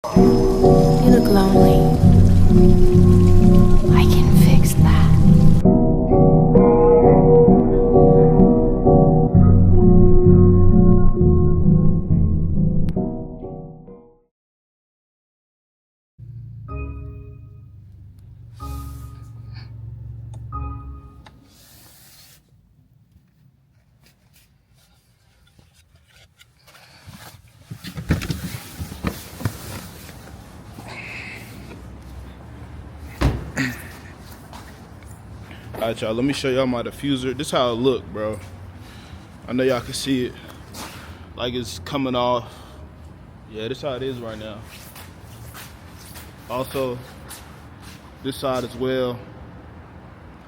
You look lonely. I can fix that. Alright, y'all, let me show y'all my diffuser. This how it look, bro. I know y'all can see it. Like it's coming off. Yeah, this how it is right now. Also, this side as well.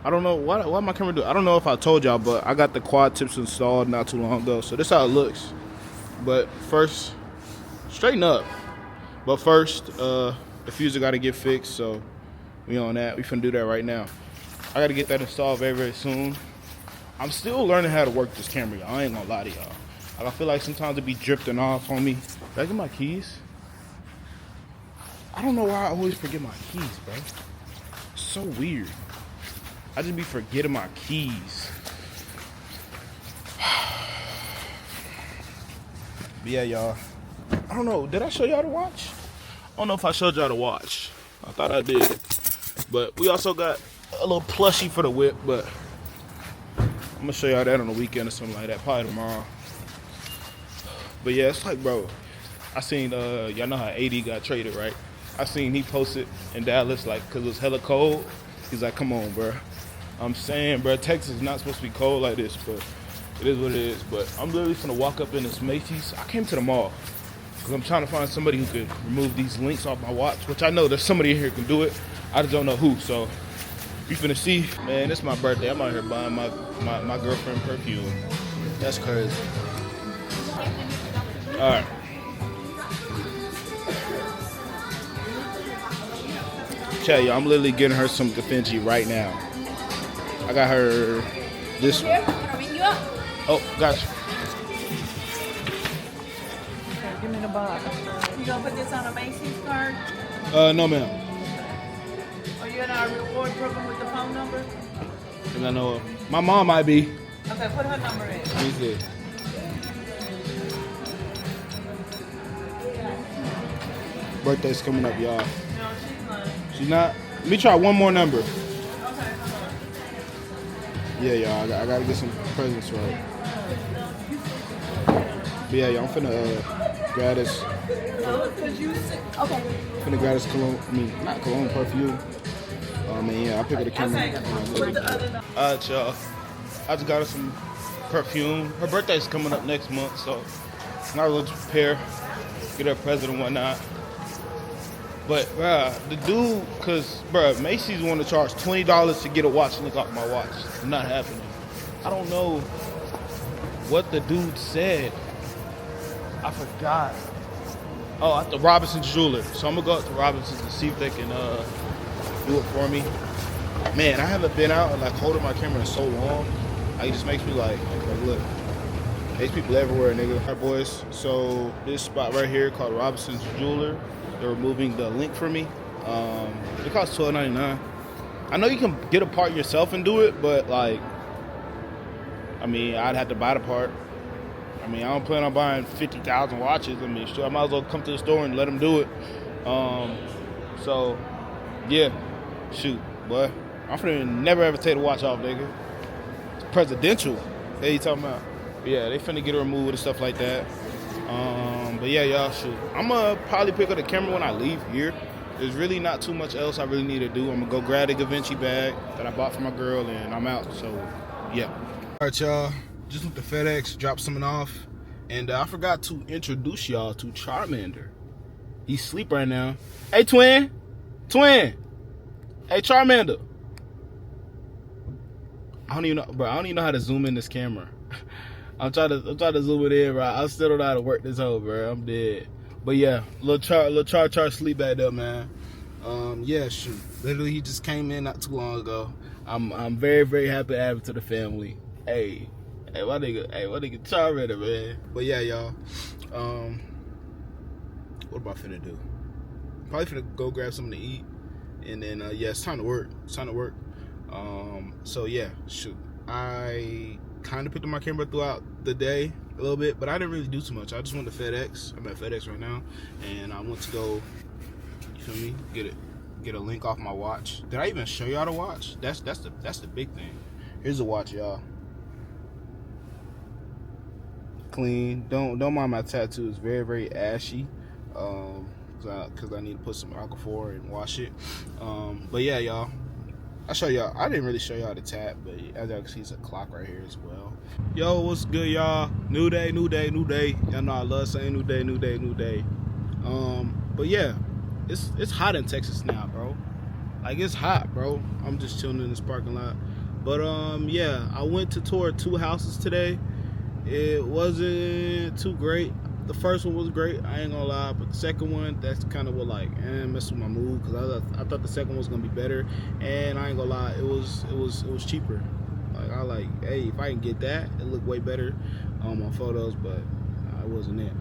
I don't know, why my camera do? I don't know if I told y'all, but I got the quad tips installed not too long ago. So this how it looks. But first, straighten up. But first, diffuser gotta get fixed, so we on that. We finna do that right now. I gotta get that installed very, very soon. I'm still learning how to work this camera, y'all. I ain't gonna lie to y'all. Like, I feel like sometimes it be drifting off on me. Did I get my keys? I don't know why I always forget my keys, bro. It's so weird. I just be forgetting my keys. But yeah, y'all. I don't know. Did I show y'all the watch? I don't know if I showed y'all the watch. I thought I did. But we also got a little plushie for the whip, but I'm gonna show y'all that on the weekend or something like that, probably tomorrow. But yeah, it's like, bro, I seen, y'all know how AD got traded, right? I seen he posted in Dallas, like, cause it was hella cold. He's like, come on, bro. I'm saying, bro, Texas is not supposed to be cold like this, but it is what it is. But I'm literally gonna walk up in this Macy's. I came to the mall because I'm trying to find somebody who could remove these links off my watch, which I know there's somebody in here who can do it. I just don't know who, so you finna see. Man, it's my birthday. I'm out here buying my girlfriend perfume. That's crazy. All right. Chat, y'all, I'm literally getting her some Gafinji right now. I got her this one. Oh, gotcha. Okay, give me the box. You gonna put this on a Macy's card? No, ma'am. Are you in our reward program with the phone number? And I know my mom might be. Okay, put her number in. Let me see. Birthday's coming up, y'all. No, she's not. She's not? Let me try one more number. Okay, hold on. Yeah, y'all, I gotta get some presents right. But yeah, y'all, I'm finna grab this. Okay. Finna grab this cologne, not cologne, perfume. And yeah, I'll pick up the camera. Alright, y'all. I just got her some perfume. Her birthday's coming up next month, so I'm not really to prepare, get her a present and whatnot. But, bruh, the dude, cause, bruh, Macy's want to charge $20 to get a watch link off my watch. It's not happening. I don't know what the dude said. I forgot. Oh, at the Robinson's jeweler. So I'm gonna go up to Robinson's to see if they can do it for me. Man, I haven't been out and like holding my camera in so long. Like, it just makes me like look. There's people everywhere, nigga. All right, boys. So this spot right here called Robinson's Jeweler. They're removing the link for me. It costs $12.99. I know you can get a part yourself and do it, but like, I mean, I'd have to buy the part. I mean, I don't plan on buying 50,000 watches. I mean, sure, I might as well come to the store and let them do it. So, yeah, shoot, boy. I'm finna never ever take the watch off, nigga. It's presidential. Hey, you talking about? Yeah, they finna get it removed and stuff like that. But yeah, y'all, shoot. I'm gonna probably pick up the camera when I leave here. There's really not too much else I really need to do. I'm gonna go grab the Gavinci bag that I bought for my girl, and I'm out. So, yeah. All right, y'all. Just went to FedEx, dropped something off, and I forgot to introduce y'all to Charmander. He's asleep right now. Hey, twin. Hey, Charmander. I don't even know, bro. I don't even know how to zoom in this camera. I'm trying to zoom it in, bro. I still don't know how to work this hole, bro. I'm dead. But yeah, little Char sleep back there, man. Yeah, shoot. Literally, he just came in not too long ago. I'm very, very happy to have him to the family. Hey, my nigga Charmander, man. But yeah, y'all. What am I finna do? probably finna go grab something to eat, and then yeah, it's time to work. It's time to work. So yeah, shoot. I kind of picked up my camera throughout the day a little bit, but I didn't really do too much. I just went to FedEx. I'm at FedEx right now, and I went to go, you feel me, get a link off my watch. Did I even show y'all the watch? That's the big thing. Here's the watch, y'all. Clean. Don't mind my tattoo. It's very, very ashy. Cause I need to put some alcohol and wash it. But yeah, y'all. I didn't really show y'all the tab, but as y'all can see, it's a clock right here as well. Yo, what's good, y'all? New day, new day, new day. Y'all know I love saying new day, new day, new day. But yeah, it's hot in Texas now, bro. Like, it's hot, bro. I'm just chilling in this parking lot. But yeah, I went to tour 2 houses today. It wasn't too great. The first one was great, I ain't gonna lie, but the second one, that's kind of what messed with my mood, because I thought the second one was gonna be better, and I ain't gonna lie, it was cheaper. Like, hey, if I can get that, it looked way better on photos, but it wasn't it.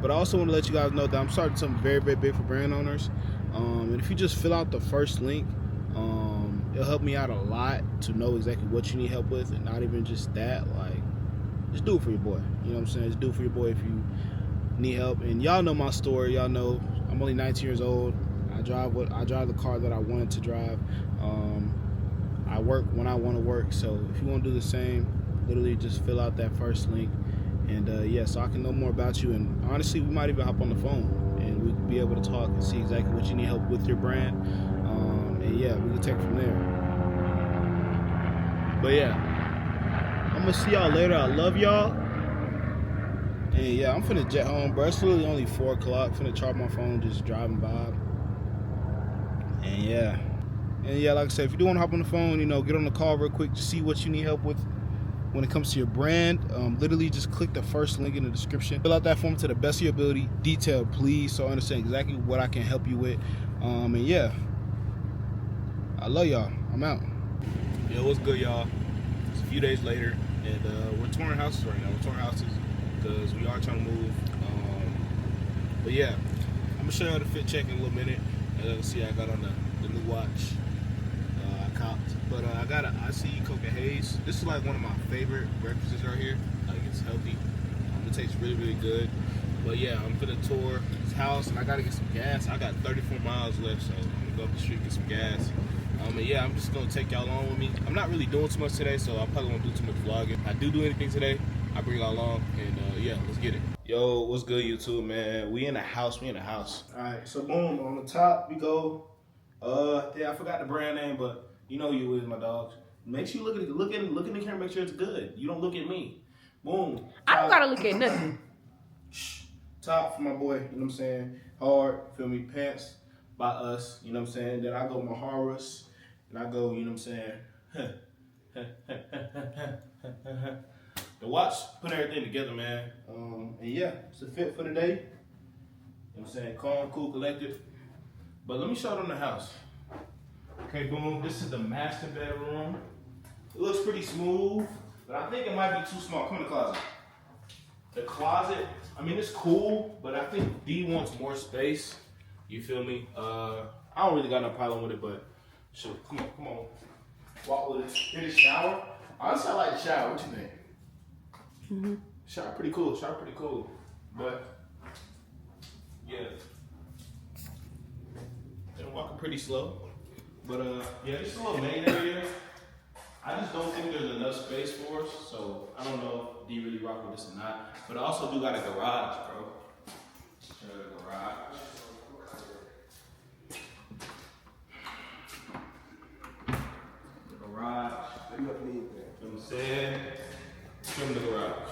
But I also want to let you guys know that I'm starting something very, very big for brand owners, and if you just fill out the first link, it'll help me out a lot to know exactly what you need help with, and not even just that, like, just do it for your boy. You know what I'm saying? Just do it for your boy if you need help. And y'all know my story. Y'all know I'm only 19 years old. I drive the car that I wanted to drive. I work when I want to work. So if you want to do the same, literally just fill out that first link. And yeah, so I can know more about you. And honestly, we might even hop on the phone and we can be able to talk and see exactly what you need help with your brand. And yeah, we can take it from there. But yeah, I'm gonna see y'all later. I love y'all. And yeah, I'm finna jet home, bro. It's really only 4 o'clock. Finna charge my phone, just driving by. And yeah, like I said, if you do wanna hop on the phone, you know, get on the call real quick to see what you need help with when it comes to your brand. Literally just click the first link in the description. Fill out that form to the best of your ability. Detailed, please, so I understand exactly what I can help you with. And yeah, I love y'all. I'm out. Yo, what's good, y'all? It's a few days later, and we're touring houses right now. We're touring houses because we are trying to move. But yeah, I'm gonna show y'all the fit check in a little minute. As you can see, I got on the new watch I copped. But I got an IC Coca Haze. This is like one of my favorite breakfasts right here. Like, it's healthy. It tastes really, really good. But yeah, I'm gonna tour this house, and I gotta get some gas. I got 34 miles left, so I'm gonna go up the street, get some gas. And yeah, I'm just gonna take y'all along with me. I'm not really doing too much today, so I probably won't do too much vlogging. If I do anything today, I'll bring y'all along, and yeah, let's get it. Yo, what's good, YouTube, man? We in the house. All right, so boom, on the top we go. Yeah, I forgot the brand name, but you know you is, my dogs. Make sure you look in the camera, make sure it's good. You don't look at me. Boom. I don't gotta look at nothing. Top for my boy, you know what I'm saying? Hard, feel me? Pants by us, you know what I'm saying? Then I go Maharas, and I go, you know what I'm saying? The watch put everything together, man. And yeah, it's a fit for the day. You know what I'm saying? Calm, cool, collected. But let me show them the house. Okay, boom. This is the master bedroom. It looks pretty smooth, but I think it might be too small. Come in the closet. The closet, I mean, it's cool, but I think D wants more space. You feel me? I don't really got no problem with it, but shoot, come on. Walk with it. Get a shower. Honestly, I like the shower. What you think? Mm-hmm. Shower pretty cool. But yeah, they're walking pretty slow. But yeah, it's a little main area. I just don't think there's enough space for us, so I don't know if D really rock with this or not. But I also do got a garage, bro. Garage. What do you need there? You know what I'm saying? Trim the garage.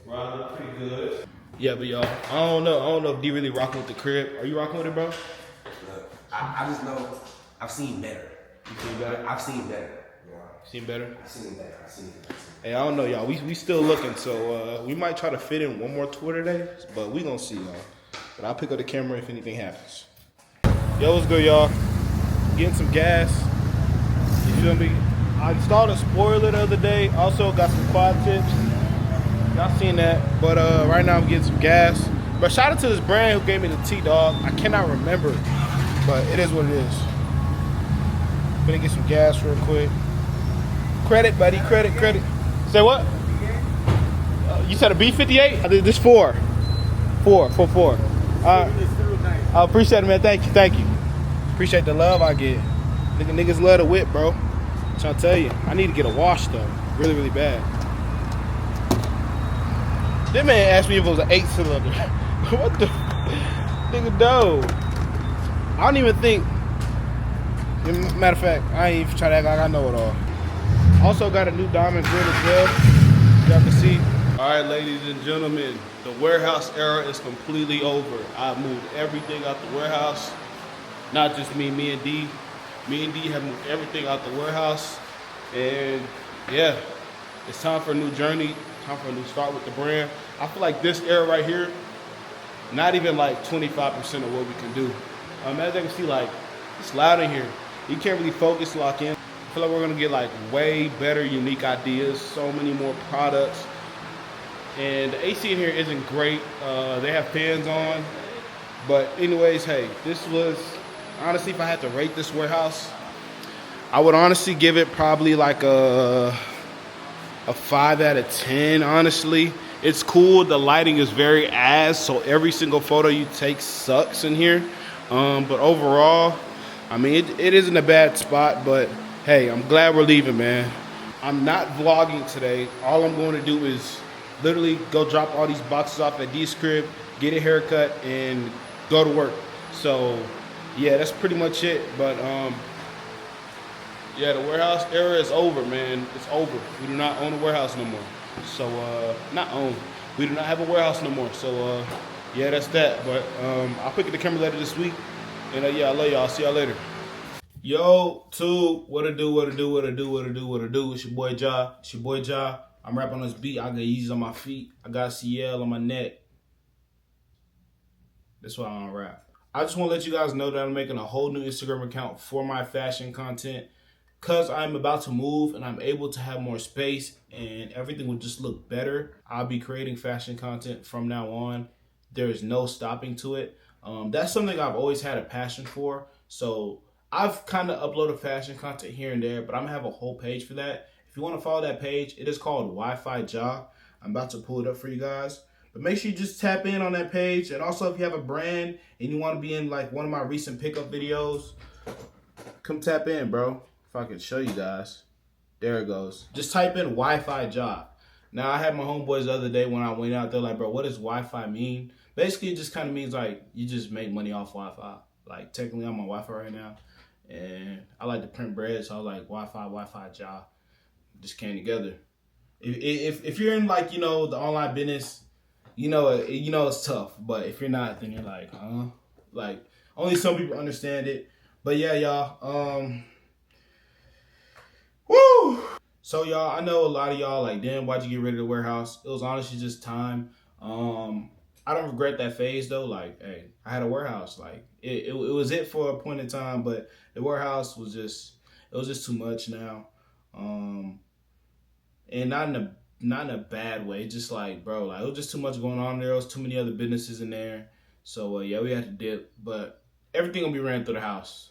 Garage look pretty good. Yeah, but y'all, I don't know if D really rocking with the crib. Are you rocking with it, bro? Look, I just know I've seen better. You seen better? I've seen better. Yeah. Seen better? I've seen better. Hey, I don't know, y'all. We still looking, so we might try to fit in one more tour today, but we gonna see, y'all. But I'll pick up the camera if anything happens. Yo, what's good, y'all? Getting some gas. You feel me? I installed a spoiler the other day. Also got some quad tips. Y'all seen that. But right now I'm getting some gas. But shout out to this brand who gave me the T-Dog. I cannot remember it, but it is what it is. Gonna get some gas real quick. Credit, buddy. Credit. Say what? You said a B58? This 4. 4. I appreciate it, man. Thank you. Appreciate the love I get. Niggas love the whip, bro. I'm trying to tell you. I need to get a wash, though. Really, really bad. That man asked me if it was an 8-cylinder. What the? Nigga, no. I don't even think. Matter of fact, I ain't even trying to act like I know it all. Also got a new diamond grill as well. Y'all can see. All right, ladies and gentlemen, the warehouse era is completely over. I moved everything out the warehouse. Not just me and D. Me and D have moved everything out the warehouse. And yeah, it's time for a new journey. Time for a new start with the brand. I feel like this era right here, not even like 25% of what we can do. As you can see, like, it's loud in here. You can't really focus, lock in. I feel like we're gonna get like way better, unique ideas, so many more products. And the AC in here isn't great. They have fans on. But anyways, hey, this was, honestly, if I had to rate this warehouse, I would honestly give it probably like a 5 out of 10, honestly. It's cool. The lighting is very so every single photo you take sucks in here. But overall, I mean, it isn't a bad spot, but hey, I'm glad we're leaving, man. I'm not vlogging today. All I'm going to do is literally go drop all these boxes off at D's crib, get a haircut, and go to work. So yeah, that's pretty much it. But yeah, the warehouse era is over, man. It's over. We do not own a warehouse no more. So we do not have a warehouse no more. So yeah, that's that. But I'll pick up the camera later this week. And yeah, I love y'all. See y'all later. Yo, what it do? It's your boy Ja. I'm rapping on this beat. I got Yeezys on my feet. I got CL on my neck. That's why I don't rap. I just want to let you guys know that I'm making a whole new Instagram account for my fashion content. Because I'm about to move and I'm able to have more space and everything will just look better. I'll be creating fashion content from now on. There is no stopping to it. That's something I've always had a passion for. So I've kind of uploaded fashion content here and there, but I'm going to have a whole page for that. If you want to follow that page, it is called Wi-Fi Ja. I'm about to pull it up for you guys. But make sure you just tap in on that page. And also, if you have a brand and you want to be in like one of my recent pickup videos, come tap in, bro. If I could show you guys. There it goes. Just type in Wi-Fi Ja. Now, I had my homeboys the other day when I went out there like, bro, what does Wi-Fi mean? Basically, it just kind of means like you just make money off Wi-Fi. Like, technically, I'm on Wi-Fi right now. And I like to print bread, so I was like, Wi-Fi Ja. Just came together. If you're in like, you know, the online business, you know it's tough. But if you're not, then you're like, huh? Like, only some people understand it. But yeah, y'all. Woo! So y'all, I know a lot of y'all like, damn, why'd you get rid of the warehouse? It was honestly just time. I don't regret that phase though. Like, hey, I had a warehouse. Like, it was it for a point in time, but the warehouse was just, it was just too much now. And not in a bad way. Just like, bro, like it was just too much going on there. There was too many other businesses in there. So yeah, we had to dip. But everything will be ran through the house.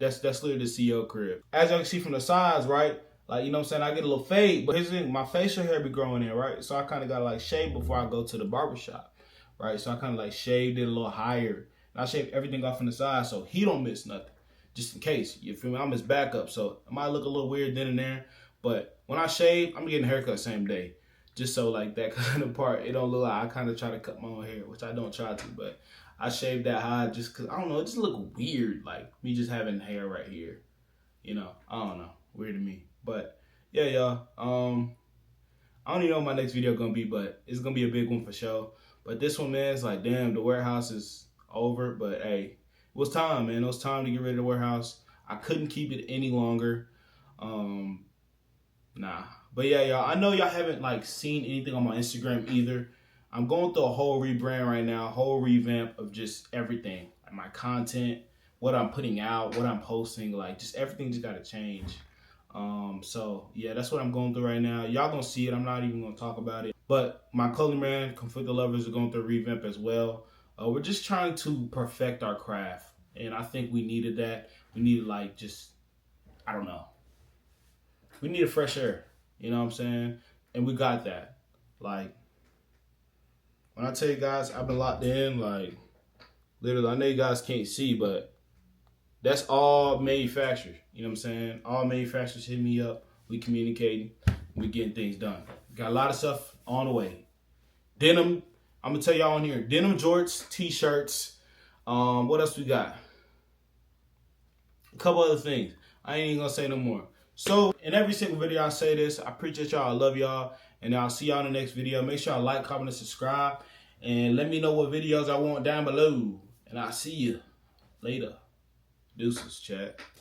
That's literally the CEO crib. As y'all can see from the sides, right? Like, you know what I'm saying? I get a little fade, but here's the thing, my facial hair be growing in, right? So I kind of got to like shave before I go to the barbershop, right? So I kind of like shaved it a little higher. And I shaved everything off on the side so he don't miss nothing. Just in case, you feel me? I'm his backup. So it might look a little weird then and there. But when I shave, I'm getting a haircut same day. Just so like that kind of part, it don't look like I kind of try to cut my own hair, which I don't try to, but I shaved that high just because, I don't know, it just look weird, like me just having hair right here. You know, I don't know, weird to me. But yeah, y'all, I don't even know what my next video gonna be, but it's gonna be a big one for sure. But this one, man, it's like, damn, the warehouse is over, but hey, it was time, man. It was time to get rid of the warehouse. I couldn't keep it any longer. Nah. But yeah, y'all, I know y'all haven't like seen anything on my Instagram either. I'm going through a whole rebrand right now, a whole revamp of just everything. Like my content, what I'm putting out, what I'm posting, like just everything just gotta change. So yeah, that's what I'm going through right now. Y'all gonna see it. I'm not even gonna talk about it. But my clothing brand, Conflicted Lovers, are going through a revamp as well. We're just trying to perfect our craft, and I think we needed that. We needed like just, I don't know. We needed fresh air. You know what I'm saying? And we got that. Like when I tell you guys, I've been locked in. Like literally, I know you guys can't see, but that's all manufacturers. You know what I'm saying? All manufacturers hit me up. We communicating. We getting things done. Got a lot of stuff on the way. Denim. I'm gonna tell y'all on here. Denim jorts, t-shirts. What else we got? A couple other things. I ain't even gonna say no more. So in every single video I say this. I appreciate y'all. I love y'all. And I'll see y'all in the next video. Make sure y'all like, comment, and subscribe. And let me know what videos I want down below. And I'll see you later. Deuces, chat.